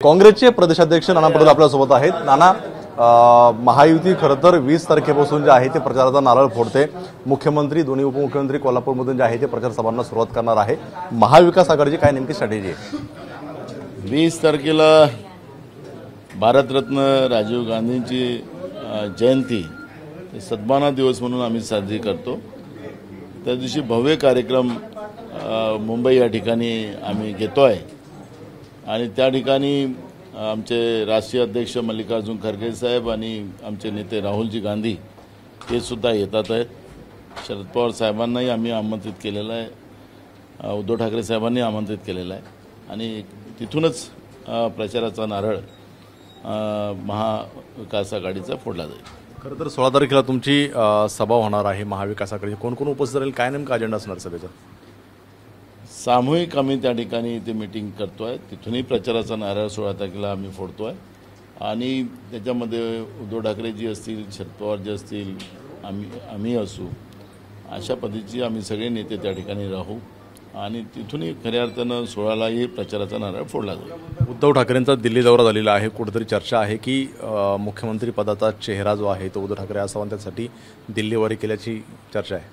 काँग्रेसचे प्रदेशाध्यक्ष नाना पटोले आपल्यासोबत आहेत। नाना, महायुती खरं तर 20 तारखेपासून जे आहे ते प्रचाराचा नारळ फोडते। मुख्यमंत्री दोन्ही उपमुख्यमंत्री कोल्हापूरमधून जे आहे ते प्रचार सभांना सुरुवात करणार आहे। महाविकास आघाडीची काय नेमकी स्ट्रॅटेजी आहे? 20 तारखेला भारतरत्न राजीव गांधींची जयंती सद्भावना दिवस म्हणून आम्ही साजरी करतो। त्या दिवशी भव्य कार्यक्रम मुंबई या ठिकाणी आम्ही घेतोय आणि त्या ठिकाणी आमचे राष्ट्रीय अध्यक्ष मल्लिकार्जुन खरगे साहेब आणि आमचे नेते राहुलजी गांधी हे सुद्धा येतात आहेत। शरद पवार साहेबांनाही आम्ही आमंत्रित केलेलं आहे, उद्धव ठाकरे साहेबांनी आमंत्रित केलेलं आहे आणि तिथूनच प्रचाराचा नारळ महाविकास आघाडीचा फोडला जाईल। खरं तर 16 तारखेला तुमची सभा होणार आहे महाविकास आघाडीची। कोण कोण उपस्थित राहील, काय नेमका अजेंडा असणार सभेचा? सामूहिक आम्ही त्या ठिकाणी ते मीटिंग करतोय, तिथूनही प्रचाराचा नारळ 16 तारखेला आम्ही फोडतोय आणि त्याच्यामध्ये उद्धव ठाकरेजी असतील, शरद पवारजी असतील, आम्ही असू, अशा पद्धतीची आम्ही सगळे नेते त्या ठिकाणी राहू आणि तिथूनही खऱ्या अर्थानं 16लाही प्रचाराचा नारळ फोडला जाईल। उद्धव ठाकरेंचा दिल्ली दौरा झालेला आहे। कुठेतरी चर्चा आहे की मुख्यमंत्री पदाचा चेहरा जो आहे तो उद्धव ठाकरे असावा, त्यासाठी दिल्लीवारी केल्याची चर्चा आहे।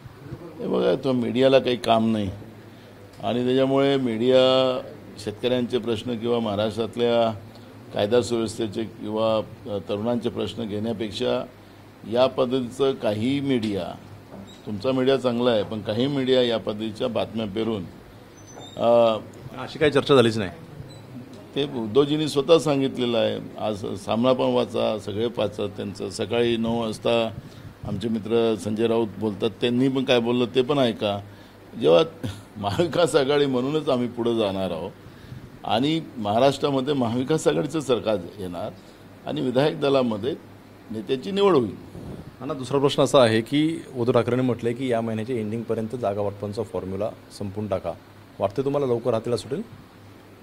हे बघा, तो मीडियाला काही काम नाही आणि त्याच्यामुळे मीडिया शेतकऱ्यांचे प्रश्न किंवा महाराष्ट्रातल्या कायदा सुव्यवस्थेचे किंवा तरुणांचे प्रश्न घेण्यापेक्षा या पद्धतीचं काही मीडिया, तुमचा मीडिया चांगला आहे पण काही मीडिया या पद्धतीच्या बातम्या पेरून अशी काही चर्चा झालीच नाही। ते उद्धवजींनी स्वतः सांगितलेलं आहे। आज सामना पण वाचा, सगळे वाचा, त्यांचं सकाळी 9 वाजता आमचे मित्र संजय राऊत बोलतात, त्यांनी पण काय बोललं ते पण ऐका। जेव्हा महाविकास आघाडी म्हणूनच आम्ही पुढे जाणार आहोत आणि महाराष्ट्रामध्ये महाविकास आघाडीचं सरकार येणार आणि विधायक दलामध्ये नेत्याची निवड होईल। आणि दुसरा प्रश्न असा आहे की उद्धव ठाकरेंनी म्हटले की या महिन्याच्या एंडिंगपर्यंत जागा वाटपांचा फॉर्म्युला संपून टाका। वाटते तुम्हाला लवकर हातीला सुटेल?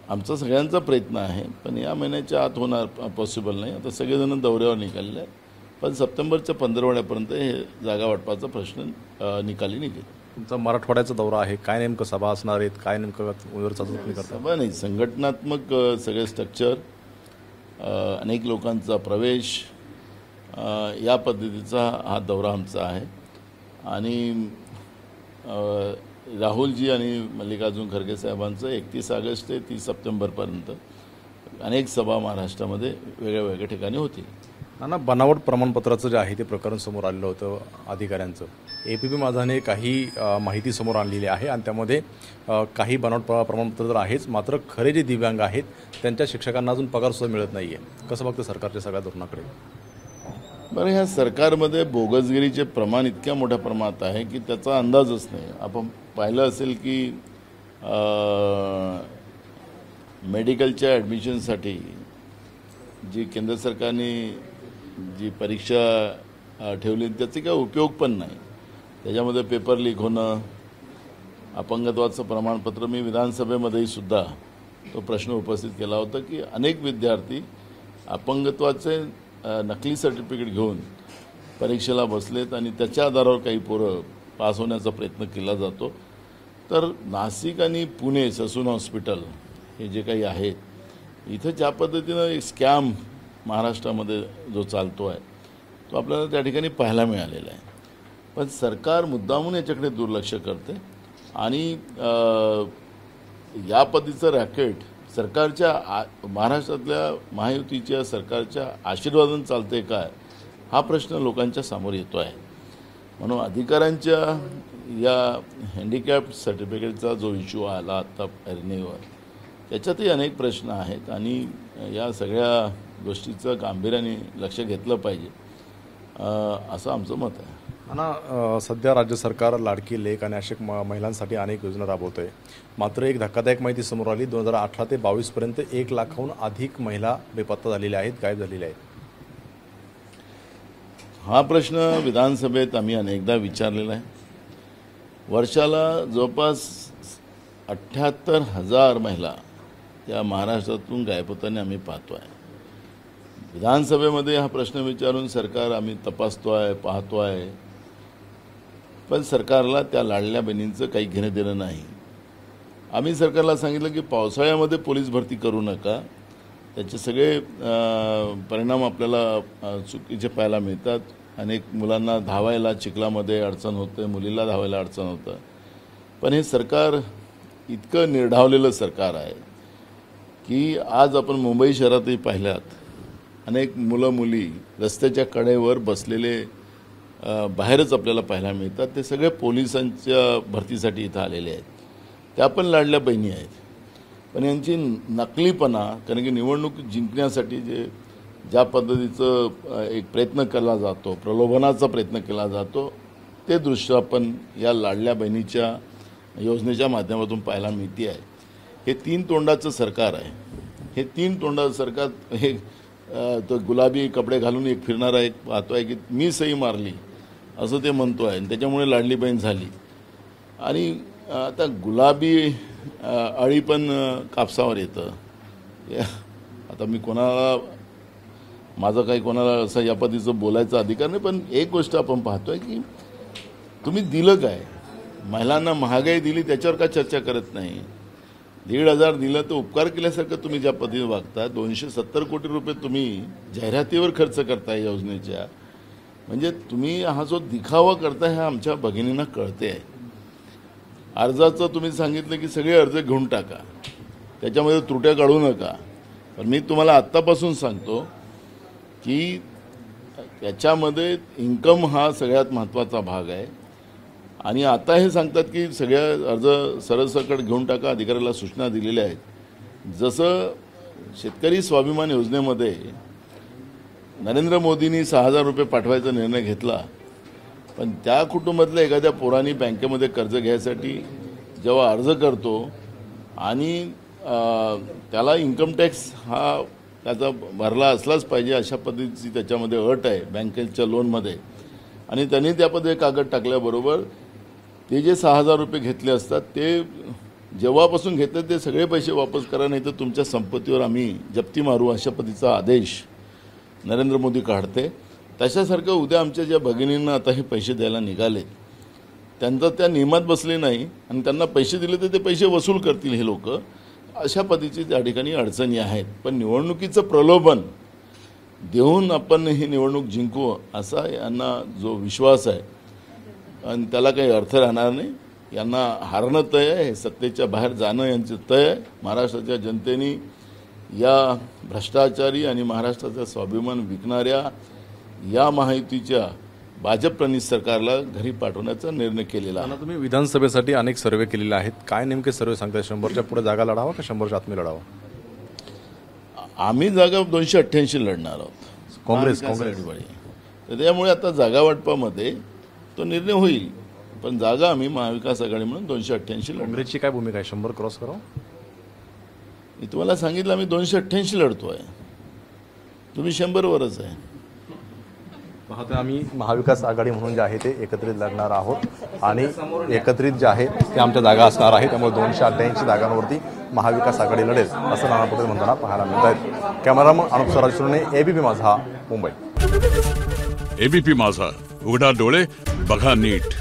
आमचा सगळ्यांचा प्रयत्न आहे पण या महिन्याच्या आत होणार पॉसिबल नाही। आता सगळेजण दौऱ्यावर निघालेले आहेत पण सप्टेंबरच्या 15 हे जागा वाटपाचा प्रश्न निकाली निघेल। तुमचा मराठवाड्याचा दौरा आहे, काय नेमकं सभा असणार आहेत, काय नेमकं तुम्ही करता? सभा नाही, संघटनात्मक सगळे स्ट्रक्चर, अनेक लोकांचा प्रवेश, या पद्धतीचा हा दौरा आमचा आहे आणि राहुलजी आणि मल्लिकार्जुन खरगे साहेबांचं 31 ऑगस्ट ते 30 सप्टेंबरपर्यंत अनेक सभा महाराष्ट्रामध्ये वेगळ्या वेगळ्या ठिकाणी होतील। ना बनावट प्रमाणपत्राचं जे आहे ते प्रकरण समोर आलेलं होतं अधिकाऱ्यांचं। APP माझाने काही माहिती समोर आणलेली आहे आणि त्यामध्ये काही बनावट प्रमाणपत्र तर आहेच, मात्र खरे जे दिव्यांग आहेत त्यांच्या शिक्षकांना अजून पगारसुद्धा मिळत नाही आहे। कसं बघतं सरकारच्या सगळ्या धोरणाकडे? बरं, ह्या सरकारमध्ये बोगसगिरीचे प्रमाण इतक्या मोठ्या प्रमाणात आहे की त्याचा अंदाजच नाही। आपण पाहिलं असेल की मेडिकलच्या ॲडमिशनसाठी जी केंद्र सरकारने जी परीक्षा ठेवली त्याचे काही उपयोग पण नाही। त्याच्यामध्ये पेपर लीक होणं, अपंगत्वाचं प्रमाणपत्र, मी विधानसभेमध्येही सुद्धा तो प्रश्न उपस्थित केला होता की अनेक विद्यार्थी अपंगत्वाचे नकली सर्टिफिकेट घेऊन परीक्षेला बसलेत आणि त्याच्या आधारावर काही पोरं पास होण्याचा प्रयत्न केला जातो। तर नाशिक आणि पुणे ससून हॉस्पिटल हे जे काही आहेत, इथं ज्या पद्धतीनं एक स्कॅम महाराष्ट्रामध्ये जो चालतो आहे तो आपल्याला त्या ठिकाणी पाहायला मिळालेला आहे। पण सरकार मुद्दामून याच्याकडे दुर्लक्ष करते आणि या पद्धतीचं रॅकेट सरकारच्या महाराष्ट्रातल्या महायुतीच्या सरकारच्या आशीर्वादाने चालते काय, हा प्रश्न लोकांच्या समोर येतो आहे। म्हणून अधिकाऱ्यांच्या या हँडिकॅप सर्टिफिकेटचा जो इश्यू आला आता रिन्यूवर, त्याच्यातही अनेक प्रश्न आहेत आणि या सगळ्या गोष्टीचं गांभीर्याने लक्ष घेतलं पाहिजे असं आमचं मत आहे। आणि सध्या राज्य सरकार लाडकी लेक आणि अशा महिलांसाठी अनेक योजना राबवतोय, मात्र एक धक्कादायक माहिती समोर आली, 2018 ते 22 पर्यंत 1 लाखाहून अधिक महिला बेपत्ता झालेल्या आहेत, गायब झालेल्या आहेत। हा प्रश्न विधानसभेत आम्ही अनेकदा विचारलेला आहे। वर्षाला जवळपास 78,000 महिला त्या महाराष्ट्रातून गायब होताना आम्ही पाहतो आहे। विधानसभेमध्ये हा प्रश्न विचारून सरकार आम्ही तपासतोय, पाहतोय, पण सरकारला त्या लाडल्या बहिणींचं काही घेणं देणं नाही। आम्ही सरकारला सांगितलं की पावसाळ्यामध्ये पोलीस भरती करू नका, त्याचे सगळे परिणाम आपल्याला चुकीचे पाहायला मिळतात. अनेक मुलांना धावायला चिखलामध्ये अडचण होते, मुलीला धावायला अडचण होतं. पण हे सरकार इतकं निर्ढावलेलं सरकार आहे की आज आपण मुंबई शहरातही पाहिल्यात अनेक मुलं मुली रस्त्याच्या कडेवर बसलेले बाहेरच आपल्याला पाहायला मिळतात. ते सगळे पोलिसांच्या भरतीसाठी इथं आलेले आहेत. त्या पण लाडल्या बहिणी आहेत. पण यांची नकलीपणा, कारण की निवडणूक जिंकण्यासाठी ज्या पद्धतीचं एक प्रयत्न केला जातो, प्रलोभनाचा प्रयत्न केला जातो, ते दृश्य आपण या लाडल्या बहिणीच्या योजनेच्या माध्यमातून पाहायला मिळते आहे. हे 3 तोंडाचं सरकार आहे. हे 3 तोंडाचं सरकार हे तो गुलाबी कपडे घालून एक फिरणारा एक पाहतो आहे की मी सही मारली असं ते म्हणतो आहे आणि त्याच्यामुळे लाडली बहीण झाली. आणि आता गुलाबी अळी पण कापसावर येतं. आता मी कोणाला माझं काही कोणाला असं या पद्धतीचं बोलायचा अधिकार नाही. पण एक गोष्ट आपण पाहतोय की तुम्ही दिलं काय? महिलांना महागाई दिली त्याच्यावर का चर्चा करत नाही? 1,500 दिलं तर उपकार केल्यासारखं तुम्ही ज्या पद्धतीने वागता. 270 कोटी रुपये तुम्ही जाहिरातीवर खर्च करताय योजनेच्या. म्हणजे तुम्ही हा जो दिखावा करताय हा आमच्या भगिनींना कळते आहे. अर्जाचं तुम्ही सांगितलं की सगळे अर्ज घेऊन टाका, त्याच्यामध्ये त्रुट्या काढू नका. पण मी तुम्हाला आत्तापासून सांगतो की त्याच्यामध्ये इन्कम हा सगळ्यात महत्त्वाचा भाग आहे. आणि आता हे सांगतात की सगळ्या अर्ज सरसकट घेऊन टाका, अधिकाऱ्याला सूचना दिलेल्या आहेत. जसं शेतकरी स्वाभिमान योजनेमध्ये नरेंद्र मोदींनी 6,000 रुपये पाठवायचा निर्णय घेतला, पण त्या कुटुंबातल्या एखाद्या पोरांनी बँकेमध्ये कर्ज घ्यायसाठी जेव्हा अर्ज करतो आणि त्याला इन्कम टॅक्स हा त्याचा भरला असलाच पाहिजे अशा पद्धतीची त्याच्यामध्ये अट आहे बँकेच्या लोनमध्ये. आणि त्यांनी त्या पद्धतीने कागद टाकल्याबरोबर ते जे 6,000 रुपये घेतले असतात ते जेव्हापासून घेतले ते सगळे पैसे वापस करा, नाही तर तुमच्या संपत्तीवर आम्ही जप्ती मारू अशा पद्धतीचा आदेश नरेंद्र मोदी काढते. तशासारखं उद्या आमच्या ज्या भगिनींना आता हे पैसे द्यायला निघाले त्यांचं त्या नियमात बसले नाही आणि त्यांना पैसे दिले तर ते पैसे वसूल करतील हे लोक. अशा पद्धतीची त्या ठिकाणी अडचणी आहेत. पण निवडणुकीचं प्रलोभन देऊन आपण ही निवडणूक जिंकू असा यांना जो विश्वास आहे आणि त्याला काही अर्थ राहणार नाही. यांना हारणं तय आहे, सत्तेच्या बाहेर जाणं यांचं तय आहे. महाराष्ट्राच्या जनतेने या भ्रष्टाचारी आणि महाराष्ट्राचा स्वाभिमान विकणाऱ्या या महायुतीच्या भाजप-प्रणित सरकारला घरी पाठवण्याचा निर्णय केलेला आहे. तुम्ही विधानसभेसाठी अनेक सर्वे केलेले आहेत. काय नेमके सर्वे सांगताय? 100च्या पुढे जागा लढावा का 100च्या आत लढावा? आम्ही जागा 288 लढणार आहोत काँग्रेस. तर त्यामुळे आता जागा वाटपामध्ये तो निर्णय होईल. पण जागा आम्ही महाविकास आघाडी म्हणून 288 लढणार. काँग्रेसची काय भूमिका आहे? 100 क्रॉस करावं? मी तुम्हाला सांगितलं आम्ही 288 लढतोय. तुम्ही 100वरच आहे. पाहतोय आम्ही महाविकास आघाडी म्हणून जे आहे ते एकत्रित लढणार आहोत आणि एकत्रित जे आहे ते आमच्या जागा असणार आहे. त्यामुळे 288 जागांवरती महाविकास आघाडी लढेल असं नाना पटोले म्हणताना पाहायला मिळत आहेत. कॅमेरामन अनुप सराजने एबीपी माझा मुंबई. एबीपी माझा, उघडा डोळे बघा नीट.